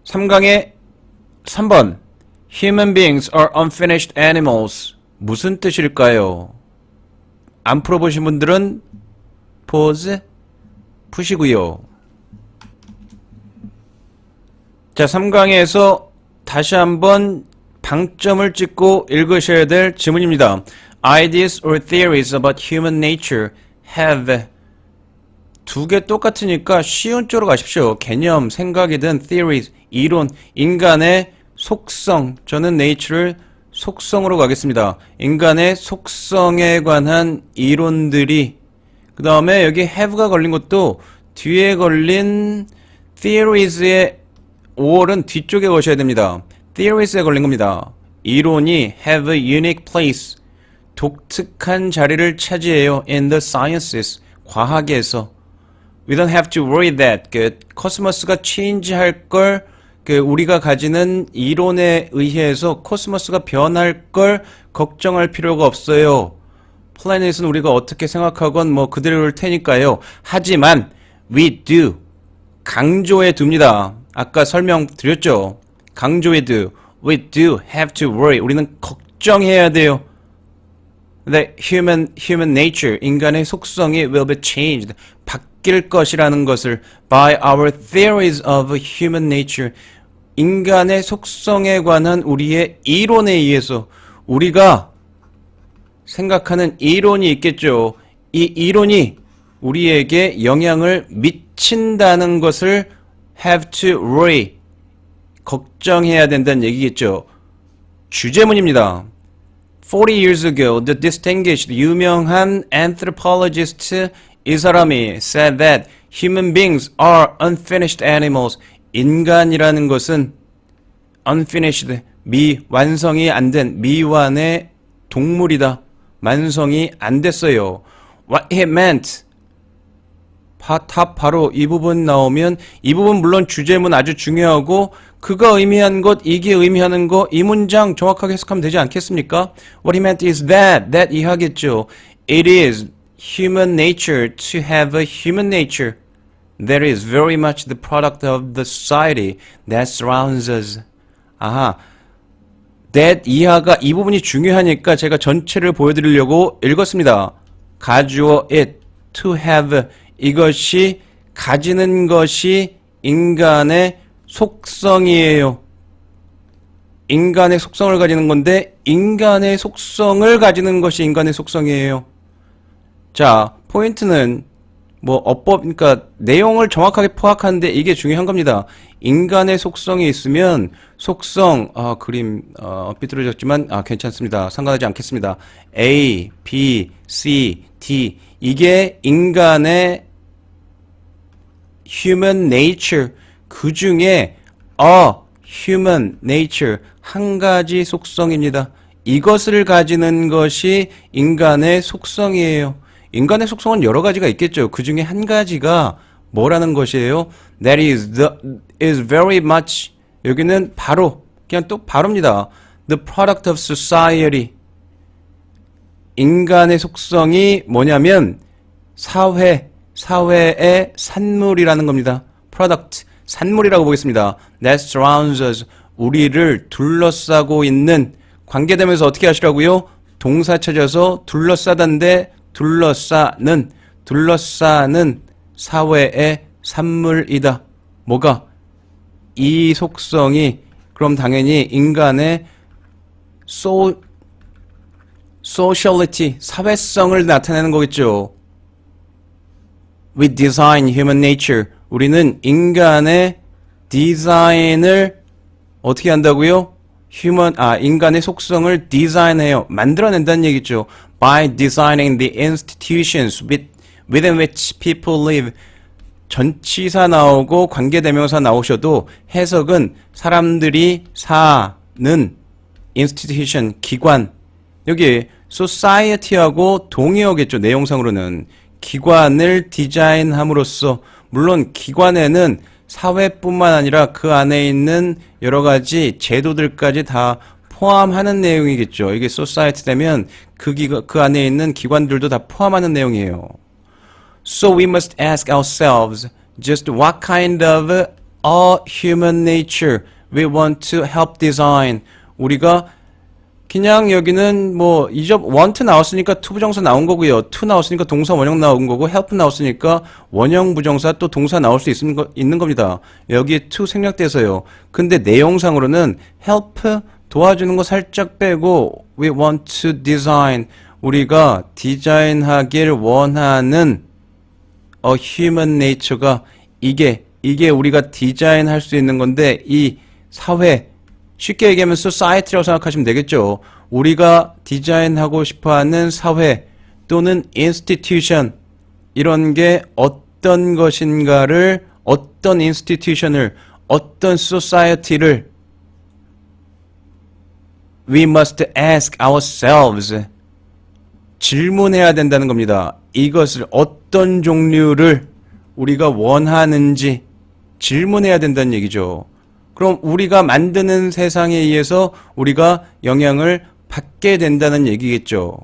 3강의 3번 Human beings are unfinished animals. 무슨 뜻일까요? 안 풀어보신 분들은 포즈 푸시고요. 자, 3강에서 다시 한번 방점을 찍고 읽으셔야 될 지문입니다. Ideas or theories about human nature have 두 개 똑같으니까 쉬운 쪽으로 가십시오. 개념, 생각이든 theories, 이론, 인간의 속성. 저는 nature를 속성으로 가겠습니다. 인간의 속성에 관한 이론들이 그 다음에 여기 have가 걸린 것도 뒤에 걸린 theories의 5월은 뒤쪽에 거셔야 됩니다. theories에 걸린 겁니다. 이론이 have a unique place. 독특한 자리를 차지해요. in the sciences. 과학에서. We don't have to worry that. 코스모스가 change 할 걸, 우리가 가지는 이론에 의해서 코스모스가 변할 걸 걱정할 필요가 없어요. 플래닛은 우리가 어떻게 생각하건 뭐 그대로일 테니까요. 하지만 we do. 강조해 둡니다. 아까 설명드렸죠. 강조해 do. We do have to worry. 우리는 걱정해야 돼요. The human nature, 인간의 속성이 will be changed. 바뀔 것이라는 것을 by our theories of human nature. 인간의 속성에 관한 우리의 이론에 의해서 우리가 생각하는 이론이 있겠죠. 이 이론이 우리에게 영향을 미친다는 것을 have to worry. 걱정해야 된다는 얘기겠죠. 주제문입니다. 40 years ago, the distinguished 유명한 anthropologist 이 사람이 said that human beings are unfinished animals. 인간이라는 것은 unfinished, 완성이 안 된 미완의 동물이다. 완성이 안 됐어요. What it meant. 답 바로 이 부분 나오면 이 부분 물론 주제문 아주 중요하고 그가 의미한 것, 이게 의미하는 것, 이 문장 정확하게 해석하면 되지 않겠습니까? What he meant is that 이해하겠죠. It is human nature to have a human nature that is very much the product of the society that surrounds us. 아하, that 이하가 이 부분이 중요하니까 제가 전체를 보여드리려고 읽었습니다. 가주어 it, to have 이것이 가지는 것이 인간의 속성이에요. 인간의 속성을 가지는 건데 인간의 속성을 가지는 것이 인간의 속성이에요. 자, 포인트는 뭐 어법, 그러니까 내용을 정확하게 파악하는데 이게 중요한 겁니다. 인간의 속성이 있으면 속성, 그림 삐뚤어졌지만 괜찮습니다. 상관하지 않겠습니다. A, B, C, D 이게 인간의 human nature 그 중에 human nature 한 가지 속성입니다. 이것을 가지는 것이 인간의 속성이에요. 인간의 속성은 여러 가지가 있겠죠. 그 중에 한 가지가 뭐라는 것이에요? That is very much 여기는 바로 그냥 또 바로입니다. The product of society. 인간의 속성이 뭐냐면 사회의 산물이라는 겁니다. product, 산물이라고 보겠습니다. That surrounds us. 우리를 둘러싸고 있는 관계되면서 어떻게 하시라고요? 동사 찾아서 둘러싸다인데 둘러싸는 사회의 산물이다. 뭐가? 이 속성이 그럼 당연히 인간의 sociality, 사회성을 나타내는 거겠죠. We design human nature. 우리는 인간의 디자인을 어떻게 한다고요? 인간의 속성을 디자인해요. 만들어낸다는 얘기죠. By designing the institutions within which people live. 전치사 나오고 관계대명사 나오셔도 해석은 사람들이 사는 institution, 기관. 여기 society하고 동의어겠죠. 내용상으로는. 기관을 디자인함으로써 물론 기관에는 사회뿐만 아니라 그 안에 있는 여러 가지 제도들까지 다 포함하는 내용이겠죠. 이게 society 되면 그 안에 있는 기관들도 다 포함하는 내용이에요. So we must ask ourselves just what kind of a human nature. We want to help design. 우리가 그냥 여기는 뭐 이접 want 나왔으니까 to 부정사 나온 거고요. to 나왔으니까 동사 원형 나온 거고 help 나왔으니까 원형 부정사 또 동사 나올 수 있는 겁니다. 여기에 to 생략돼서요. 근데 내용상으로는 help 도와주는 거 살짝 빼고 we want to design. 우리가 디자인하길 원하는 a human nature가 이게 우리가 디자인할 수 있는 건데 이 사회 쉽게 얘기하면 society라고 생각하시면 되겠죠. 우리가 디자인하고 싶어하는 사회 또는 institution 이런 게 어떤 것인가를 어떤 institution을 어떤 society를 we must ask ourselves 질문해야 된다는 겁니다. 이것을 어떤 종류를 우리가 원하는지 질문해야 된다는 얘기죠. 그럼 우리가 만드는 세상에 의해서 우리가 영향을 받게 된다는 얘기겠죠.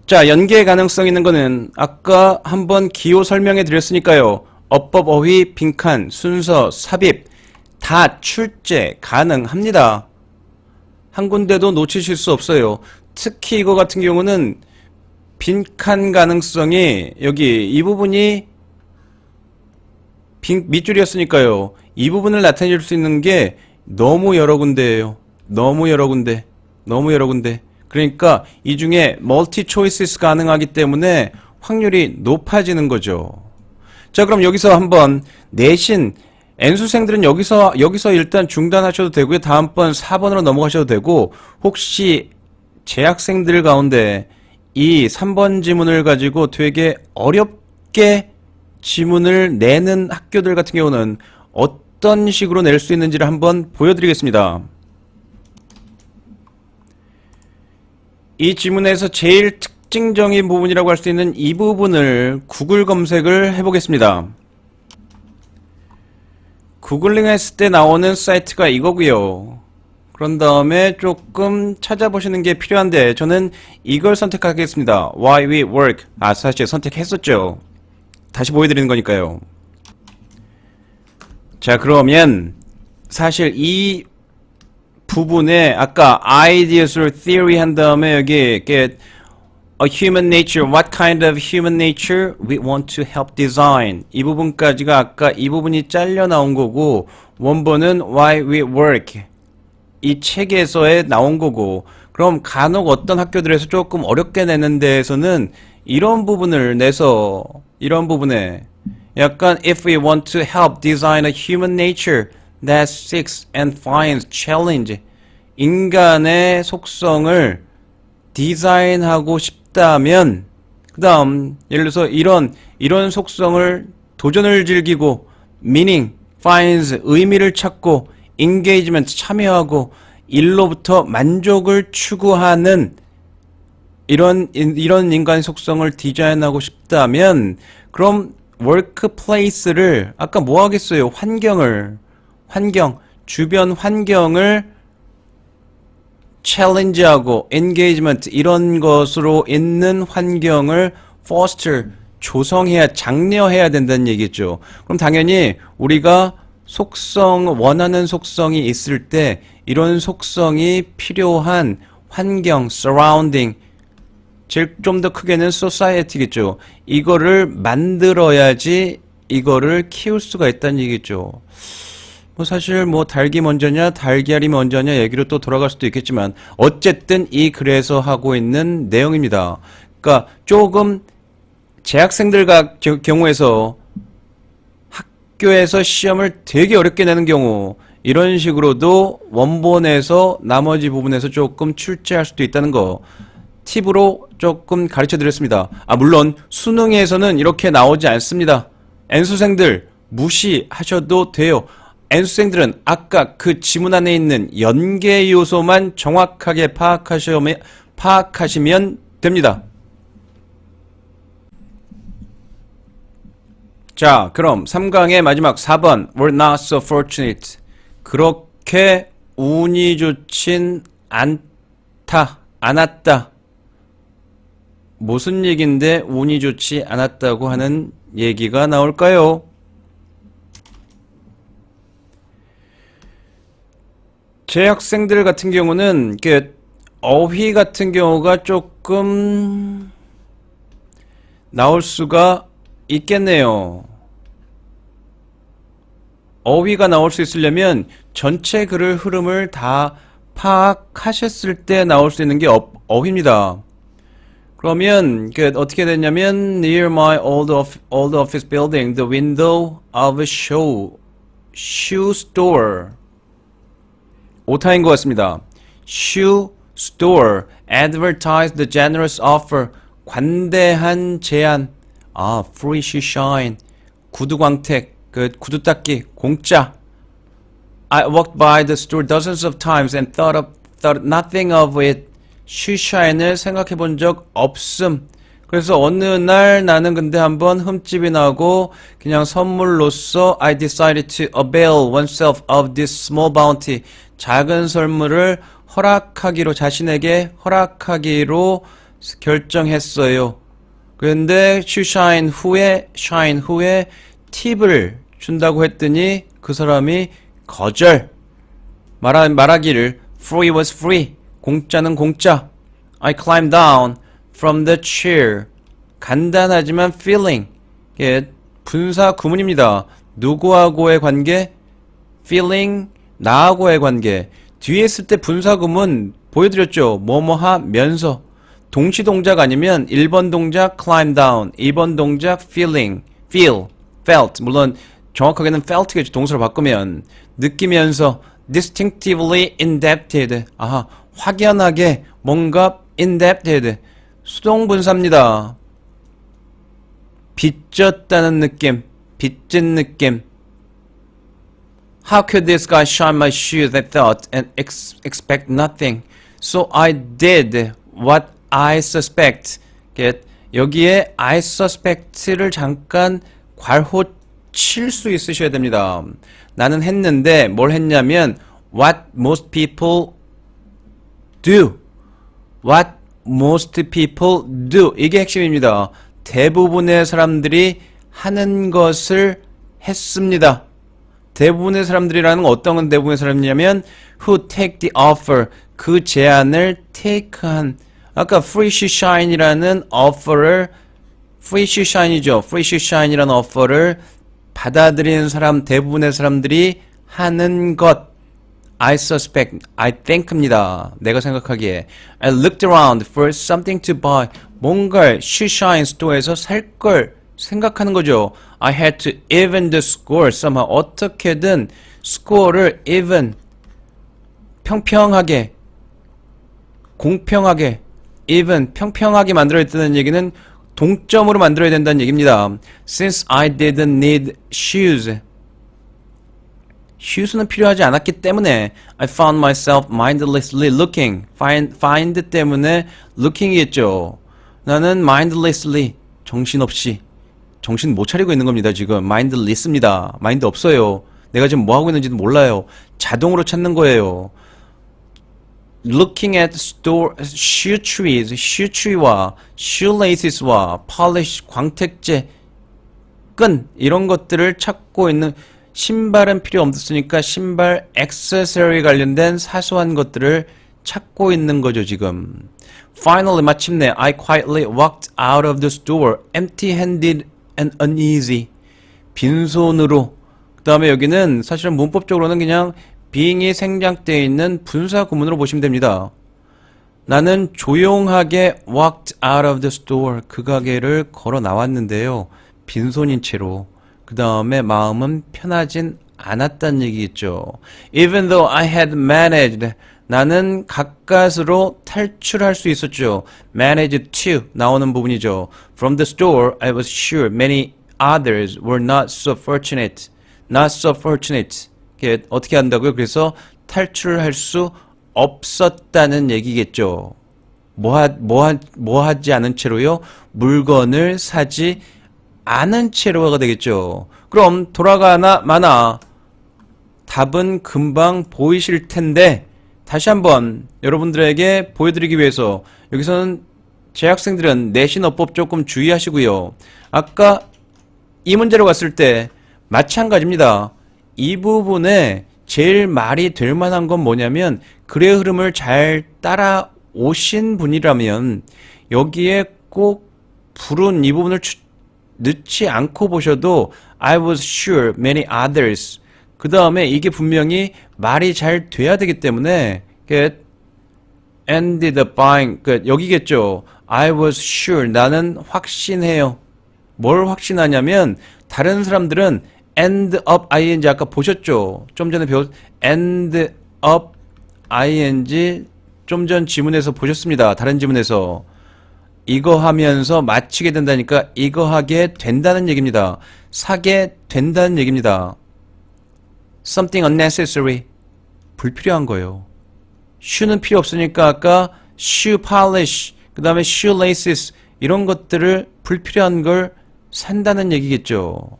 자, 연계 가능성 있는 거는 아까 한번 기호 설명해 드렸으니까요. 어법, 어휘, 빈칸, 순서, 삽입 다 출제 가능합니다. 한 군데도 놓치실 수 없어요. 특히 이거 같은 경우는 빈칸 가능성이 여기 이 부분이 밑줄이었으니까요. 이 부분을 나타낼 수 있는 게 너무 여러 군데예요. 너무 여러 군데. 그러니까 이 중에 멀티 초이스가 가능하기 때문에 확률이 높아지는 거죠. 자, 그럼 여기서 한번 내신 N수생들은 여기서 일단 중단하셔도 되고요. 다음번 4번으로 넘어가셔도 되고 혹시 재학생들 가운데 이 3번 지문을 가지고 되게 어렵게 지문을 내는 학교들 같은 경우는 어떤 식으로 낼 수 있는지를 한번 보여드리겠습니다. 이 지문에서 제일 특징적인 부분이라고 할 수 있는 이 부분을 구글 검색을 해보겠습니다. 구글링 했을 때 나오는 사이트가 이거고요. 그런 다음에 조금 찾아보시는 게 필요한데 저는 이걸 선택하겠습니다. Why we work. 사실 선택했었죠. 다시 보여드리는 거니까요. 자, 그러면 사실 이 부분에 아까 ideas or theory 한 다음에 여기 get a human nature, what kind of human nature we want to help design 이 부분까지가 아까 이 부분이 잘려 나온 거고 원본은 why we work 이 책에서에 나온 거고 그럼 간혹 어떤 학교들에서 조금 어렵게 내는 데에서는 이런 부분을 내서 이런 부분에 약간 if we want to help design a human nature that seeks and finds challenge 인간의 속성을 디자인하고 싶다면 그 다음 예를 들어서 이런 속성을 도전을 즐기고 meaning, finds 의미를 찾고 engagement 참여하고 일로부터 만족을 추구하는 이런 인간의 속성을 디자인하고 싶다면 그럼 workplace를 아까 뭐 하겠어요? 주변 환경을 challenge하고 engagement 이런 것으로 있는 환경을 foster 장려해야 된다는 얘기죠. 그럼 당연히 우리가 원하는 속성이 있을 때 이런 속성이 필요한 환경, surrounding 좀 더 크게는 society겠죠. 이거를 만들어야지 이거를 키울 수가 있다는 얘기죠. 뭐 사실 뭐 닭이 먼저냐 달걀이 먼저냐 얘기로 또 돌아갈 수도 있겠지만 어쨌든 이 글에서 하고 있는 내용입니다. 그러니까 조금 재학생들 경우에서 학교에서 시험을 되게 어렵게 내는 경우 이런 식으로도 원본에서 나머지 부분에서 조금 출제할 수도 있다는 거 팁으로 조금 가르쳐 드렸습니다. 물론 수능에서는 이렇게 나오지 않습니다. N수생들 무시하셔도 돼요. N수생들은 아까 그 지문 안에 있는 연계 요소만 정확하게 파악하시면 됩니다. 자, 그럼 3강의 마지막 4번 We're not so fortunate. 그렇게 운이 좋진 않았다. 무슨 얘긴데 운이 좋지 않았다고 하는 얘기가 나올까요? 제 학생들 같은 경우는 어휘 같은 경우가 조금 나올 수가 있겠네요. 어휘가 나올 수 있으려면 전체 글의 흐름을 다 파악하셨을 때 나올 수 있는 게 어휘입니다. 그러면 어떻게 됐냐면 near my old office building, the window of a shoe store. 오타인 것 같습니다. shoe store advertised the generous offer. 관대한 제안. free shoe shine. 구두 광택. 구두 닦기 공짜. I walked by the store dozens of times and thought nothing of it. shoe shine을 생각해 본 적 없음. 그래서 어느 날 나는 근데 한번 흠집이 나고 그냥 선물로서 I decided to avail oneself of this small bounty. 작은 선물을 자신에게 허락하기로 결정했어요. 그런데 shine 후에 팁을 준다고 했더니 그 사람이 거절. 말하기를 free was free. 공짜는 공짜. I climbed down from the chair. 간단하지만 feeling. 분사 구문입니다. 누구하고의 관계? feeling 나하고의 관계. 뒤에 있을 때 분사 구문 보여드렸죠. 뭐뭐 하면서. 동시 동작 아니면 1번 동작 climb down, 2번 동작 feeling, felt. 물론 정확하게는 felt겠죠. 동사로 바꾸면 느끼면서 distinctively indebted. 확연하게 뭔가 indebted. 수동분사입니다. 빚졌다는 느낌, 빚진 느낌. How could this guy shine my shoes, I thought, and expect nothing. So I did what I suspect. 여기에 I suspect를 잠깐 괄호 칠 수 있으셔야 됩니다. 나는 했는데 뭘 했냐면 what most people do. What most people do. 이게 핵심입니다. 대부분의 사람들이 하는 것을 했습니다. 대부분의 사람들이라는 건 어떤 대부분의 사람이냐면 who take the offer. 그 제안을 take한. 아까 free shoe shine이라는 offer를 free shoe shine이죠. free shoe shine이라는 offer를 받아들이는 사람, 대부분의 사람들이 하는 것. I suspect, I think입니다. 내가 생각하기에. I looked around for something to buy. 뭔가를 shoe shine store에서 살 걸 생각하는 거죠. I had to even the score somehow. 어떻게든 스코어를 even, 평평하게, 공평하게, even, 평평하게 만들어야 된다는 얘기는 동점으로 만들어야 된다는 얘기입니다. Since I didn't need shoes. shoes는 필요하지 않았기 때문에 I found myself mindlessly looking. find 때문에 looking이겠죠. 나는 mindlessly, 정신없이, 정신 못 차리고 있는 겁니다. 지금 mindless입니다. 마인드 없어요. 내가 지금 뭐 하고 있는지도 몰라요. 자동으로 찾는 거예요. Looking at store shoe trees, shoe tree와 shoelaces와 polish, 광택제, 끈 이런 것들을 찾고 있는. 신발은 필요 없으니까 신발 액세서리 관련된 사소한 것들을 찾고 있는 거죠, 지금. Finally, 마침내 I quietly walked out of the store, empty-handed and uneasy. 빈손으로. 그 다음에 여기는 사실은 문법적으로는 그냥 being이 생략되어 있는 분사 구문으로 보시면 됩니다. 나는 조용하게 walked out of the store. 그 가게를 걸어 나왔는데요. 빈손인 채로. 그 다음에 마음은 편하진 않았다는 얘기겠죠. Even though I had managed. 나는 가까스로 탈출할 수 있었죠. managed to 나오는 부분이죠. From the store, I was sure many others were not so fortunate. Not so fortunate. 어떻게 한다고요? 그래서 탈출할 수 없었다는 얘기겠죠. 뭐 하지 않은 채로요? 물건을 사지 않은 채로가 되겠죠. 그럼 돌아가나 마나 답은 금방 보이실 텐데 다시 한번 여러분들에게 보여드리기 위해서 여기서는 제 학생들은 내신어법 조금 주의하시고요. 아까 이 문제로 갔을 때 마찬가지입니다. 이 부분에 제일 말이 될 만한 건 뭐냐면 글의 흐름을 잘 따라오신 분이라면 여기에 꼭 부른 이 부분을 넣지 않고 보셔도 I was sure many others 그 다음에 이게 분명히 말이 잘 돼야 되기 때문에 get ended up buying 여기겠죠. I was sure 나는 확신해요. 뭘 확신하냐면 다른 사람들은 end up ing 아까 보셨죠? 좀 전에 end up ing 좀 전 지문에서 보셨습니다. 다른 지문에서 이거 하면서 마치게 된다니까 이거 하게 된다는 얘기입니다. 사게 된다는 얘기입니다. Something unnecessary 불필요한 거예요. shoe는 필요 없으니까 아까 shoe polish 그 다음에 shoelaces 이런 것들을 불필요한 걸 산다는 얘기겠죠.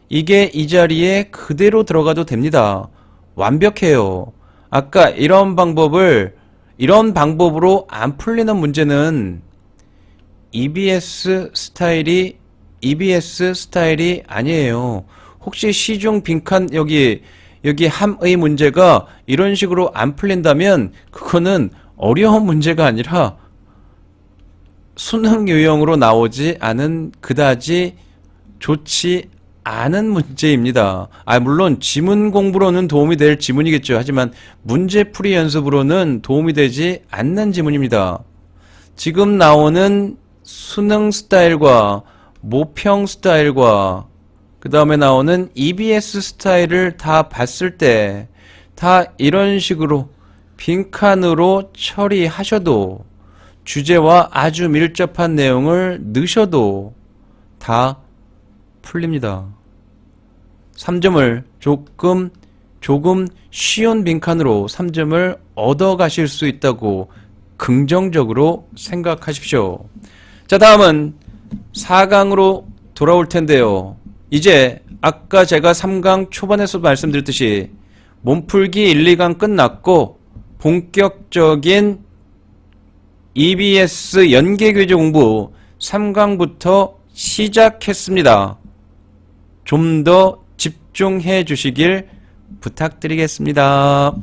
이게 이 자리에 그대로 들어가도 됩니다. 완벽해요. 아까 이런 방법으로 안 풀리는 문제는 EBS 스타일이 아니에요. 혹시 시중 빈칸 여기 함의 문제가 이런 식으로 안 풀린다면 그거는 어려운 문제가 아니라 수능 유형으로 나오지 않은 그다지 좋지 않은 문제입니다. 물론 지문 공부로는 도움이 될 지문이겠죠. 하지만 문제풀이 연습으로는 도움이 되지 않는 지문입니다. 지금 나오는 수능 스타일과 모평 스타일과 그 다음에 나오는 EBS 스타일을 다 봤을 때 다 이런 식으로 빈칸으로 처리하셔도 주제와 아주 밀접한 내용을 넣으셔도 다 풀립니다. 3점을 조금 쉬운 빈칸으로 3점을 얻어 가실 수 있다고 긍정적으로 생각하십시오. 자, 다음은 4강으로 돌아올 텐데요. 이제 아까 제가 3강 초반에서 말씀드렸듯이 몸풀기 1, 2강 끝났고 본격적인 EBS 연계교재 공부 3강부터 시작했습니다. 좀 더 집중해 주시길 부탁드리겠습니다.